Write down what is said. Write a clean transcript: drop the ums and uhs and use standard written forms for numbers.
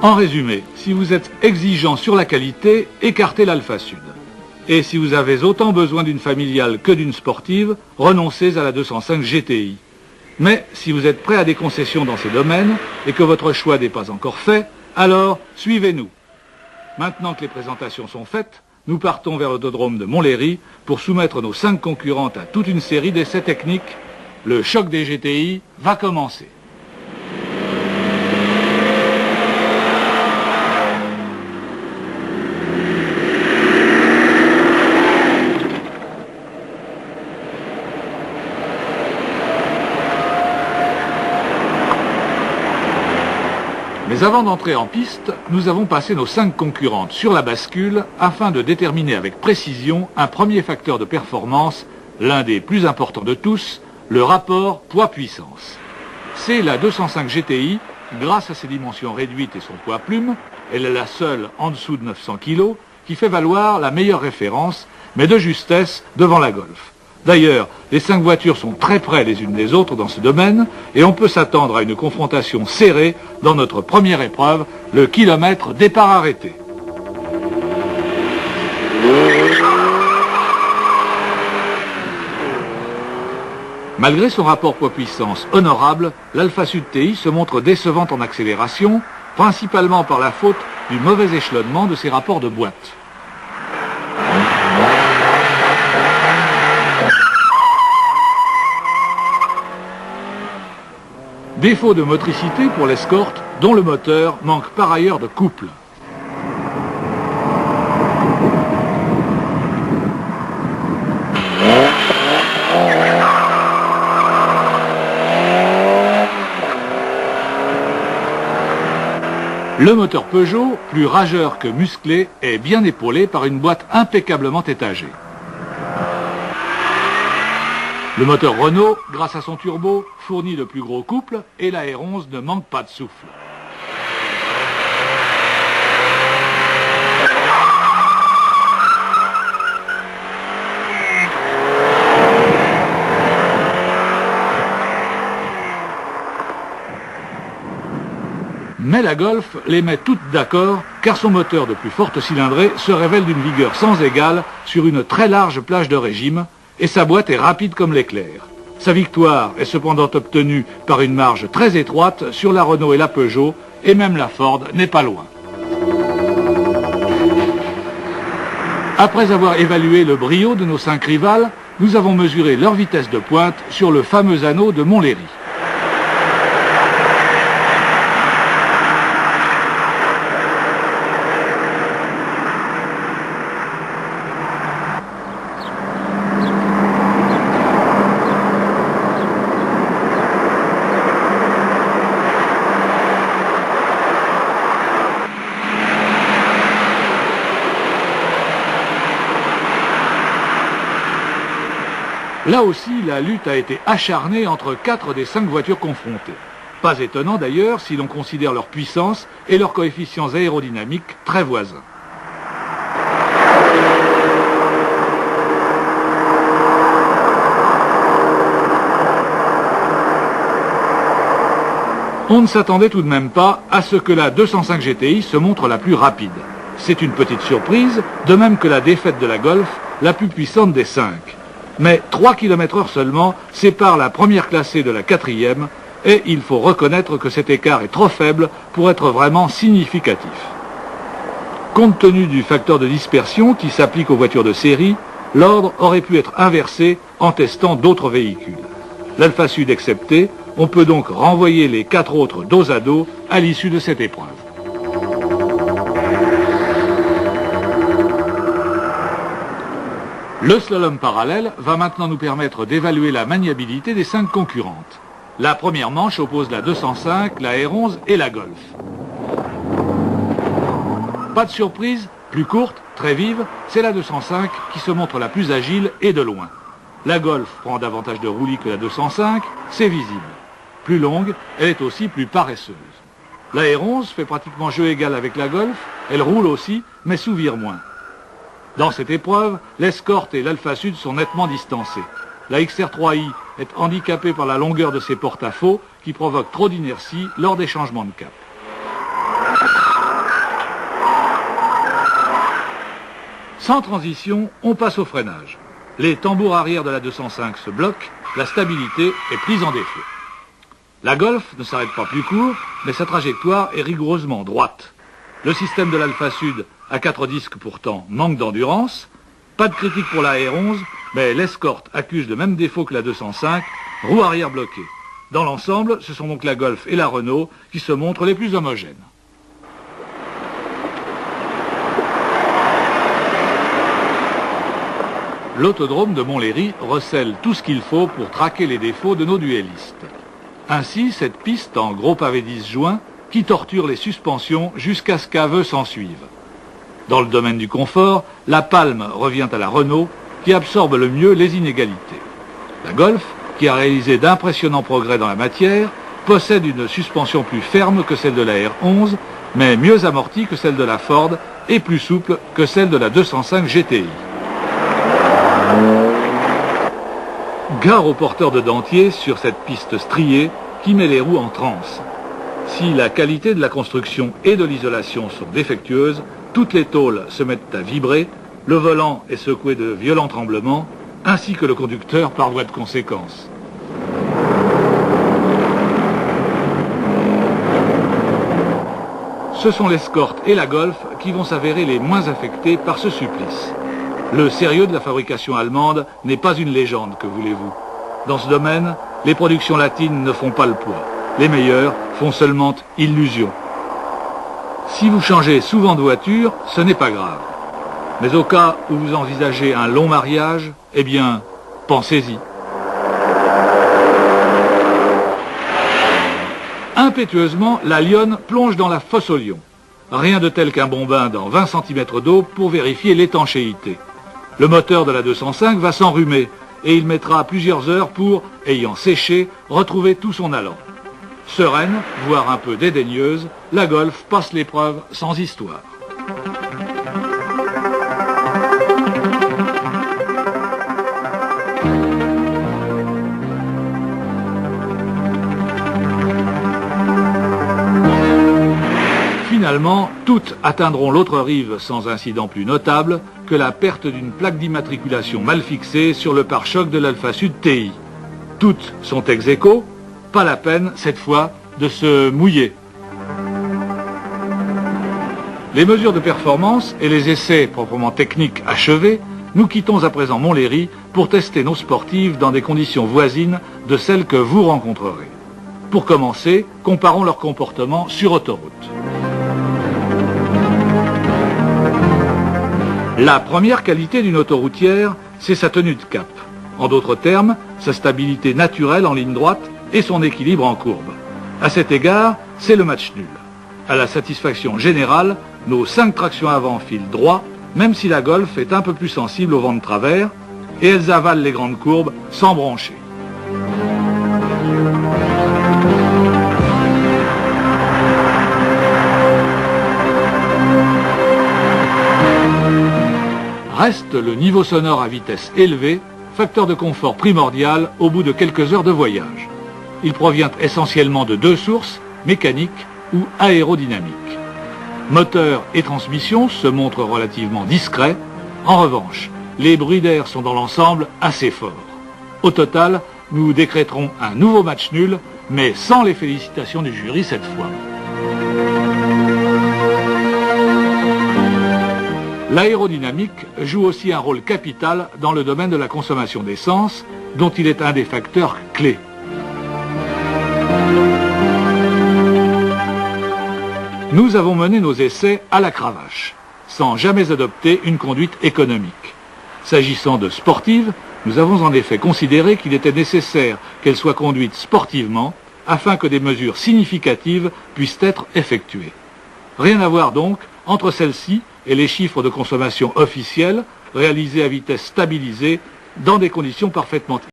En résumé, si vous êtes exigeant sur la qualité, écartez l'Alpha Sud. Et si vous avez autant besoin d'une familiale que d'une sportive, renoncez à la 205 GTI. Mais si vous êtes prêt à des concessions dans ces domaines et que votre choix n'est pas encore fait, alors suivez-nous. Maintenant que les présentations sont faites, nous partons vers l'autodrome de Montlhéry pour soumettre nos 5 concurrentes à toute une série d'essais techniques. Le choc des GTI va commencer. Mais avant d'entrer en piste, nous avons passé nos 5 concurrentes sur la bascule afin de déterminer avec précision un premier facteur de performance, l'un des plus importants de tous, le rapport poids-puissance. C'est la 205 GTI, grâce à ses dimensions réduites et son poids plume, elle est la seule en dessous de 900 kg, qui fait valoir la meilleure référence, mais de justesse devant la Golf. D'ailleurs, les 5 voitures sont très près les unes des autres dans ce domaine et on peut s'attendre à une confrontation serrée dans notre première épreuve, le kilomètre départ arrêté. Malgré son rapport poids-puissance honorable, l'Alpha Sud TI se montre décevante en accélération, principalement par la faute du mauvais échelonnement de ses rapports de boîte. Défaut de motricité pour l'Escort, dont le moteur manque par ailleurs de couple. Le moteur Peugeot, plus rageur que musclé, est bien épaulé par une boîte impeccablement étagée. Le moteur Renault, grâce à son turbo, fournit de plus gros couples et la R11 ne manque pas de souffle. Mais la Golf les met toutes d'accord, car son moteur de plus forte cylindrée se révèle d'une vigueur sans égale sur une très large plage de régime, et sa boîte est rapide comme l'éclair. Sa victoire est cependant obtenue par une marge très étroite sur la Renault et la Peugeot, et même la Ford n'est pas loin. Après avoir évalué le brio de nos 5 rivales, nous avons mesuré leur vitesse de pointe sur le fameux anneau de Montlhéry. Là aussi, la lutte a été acharnée entre 4 des 5 voitures confrontées. Pas étonnant d'ailleurs si l'on considère leur puissance et leurs coefficients aérodynamiques très voisins. On ne s'attendait tout de même pas à ce que la 205 GTI se montre la plus rapide. C'est une petite surprise, de même que la défaite de la Golf, la plus puissante des 5. Mais 3 km/h seulement séparent la première classée de la 4e, et il faut reconnaître que cet écart est trop faible pour être vraiment significatif. Compte tenu du facteur de dispersion qui s'applique aux voitures de série, l'ordre aurait pu être inversé en testant d'autres véhicules. L'Alpha Sud excepté, on peut donc renvoyer les 4 autres dos à dos à l'issue de cette épreuve. Le slalom parallèle va maintenant nous permettre d'évaluer la maniabilité des 5 concurrentes. La première manche oppose la 205, la R11 et la Golf. Pas de surprise, plus courte, très vive, c'est la 205 qui se montre la plus agile et de loin. La Golf prend davantage de roulis que la 205, c'est visible. Plus longue, elle est aussi plus paresseuse. La R11 fait pratiquement jeu égal avec la Golf, elle roule aussi, mais souvire moins. Dans cette épreuve, l'Escort et l'Alpha Sud sont nettement distancés. La XR3i est handicapée par la longueur de ses porte-à-faux qui provoque trop d'inertie lors des changements de cap. Sans transition, on passe au freinage. Les tambours arrière de la 205 se bloquent, la stabilité est prise en défaut. La Golf ne s'arrête pas plus court, mais sa trajectoire est rigoureusement droite. Le système de l'Alpha Sud, à 4 disques pourtant, manque d'endurance. Pas de critique pour la R11, mais l'Escort accuse le même défaut que la 205, roue arrière bloquée. Dans l'ensemble, ce sont donc la Golf et la Renault qui se montrent les plus homogènes. L'autodrome de Montlhéry recèle tout ce qu'il faut pour traquer les défauts de nos duellistes. Ainsi, cette piste en gros pavé disjoint qui torture les suspensions jusqu'à ce qu'aveu s'en suive. Dans le domaine du confort, la palme revient à la Renault qui absorbe le mieux les inégalités. La Golf, qui a réalisé d'impressionnants progrès dans la matière, possède une suspension plus ferme que celle de la R11, mais mieux amortie que celle de la Ford et plus souple que celle de la 205 GTI. Gare aux porteurs de dentier sur cette piste striée qui met les roues en transe. Si la qualité de la construction et de l'isolation sont défectueuses, toutes les tôles se mettent à vibrer, le volant est secoué de violents tremblements, ainsi que le conducteur par voie de conséquence. Ce sont l'Escort et la Golf qui vont s'avérer les moins affectés par ce supplice. Le sérieux de la fabrication allemande n'est pas une légende, que voulez-vous. Dans ce domaine, les productions latines ne font pas le poids. Les meilleures font seulement illusion. Si vous changez souvent de voiture, ce n'est pas grave. Mais au cas où vous envisagez un long mariage, eh bien, pensez-y. Impétueusement, la Lionne plonge dans la fosse au lion. Rien de tel qu'un bon bain dans 20 cm d'eau pour vérifier l'étanchéité. Le moteur de la 205 va s'enrhumer et il mettra plusieurs heures pour, ayant séché, retrouver tout son allant. Sereine, voire un peu dédaigneuse, la Golf passe l'épreuve sans histoire. Finalement, toutes atteindront l'autre rive sans incident plus notable que la perte d'une plaque d'immatriculation mal fixée sur le pare-choc de l'Alpha Sud TI. Toutes sont ex aequo, pas la peine, cette fois, de se mouiller. Les mesures de performance et les essais proprement techniques achevés, nous quittons à présent Montlhéry pour tester nos sportives dans des conditions voisines de celles que vous rencontrerez. Pour commencer, comparons leur comportement sur autoroute. La première qualité d'une autoroutière, c'est sa tenue de cap. En d'autres termes, sa stabilité naturelle en ligne droite et son équilibre en courbe. À cet égard, c'est le match nul. À la satisfaction générale, nos 5 tractions avant filent droit, même si la Golf est un peu plus sensible au vent de travers, et elles avalent les grandes courbes sans broncher. Reste le niveau sonore à vitesse élevée, facteur de confort primordial au bout de quelques heures de voyage. Il provient essentiellement de 2 sources, mécaniques ou aérodynamiques. Moteur et transmission se montrent relativement discrets. En revanche, les bruits d'air sont dans l'ensemble assez forts. Au total, nous décréterons un nouveau match nul, mais sans les félicitations du jury cette fois. L'aérodynamique joue aussi un rôle capital dans le domaine de la consommation d'essence, dont il est un des facteurs clés. Nous avons mené nos essais à la cravache, sans jamais adopter une conduite économique. S'agissant de sportives, nous avons en effet considéré qu'il était nécessaire qu'elles soient conduites sportivement, afin que des mesures significatives puissent être effectuées. Rien à voir donc entre celles-ci et les chiffres de consommation officiels réalisés à vitesse stabilisée dans des conditions parfaitement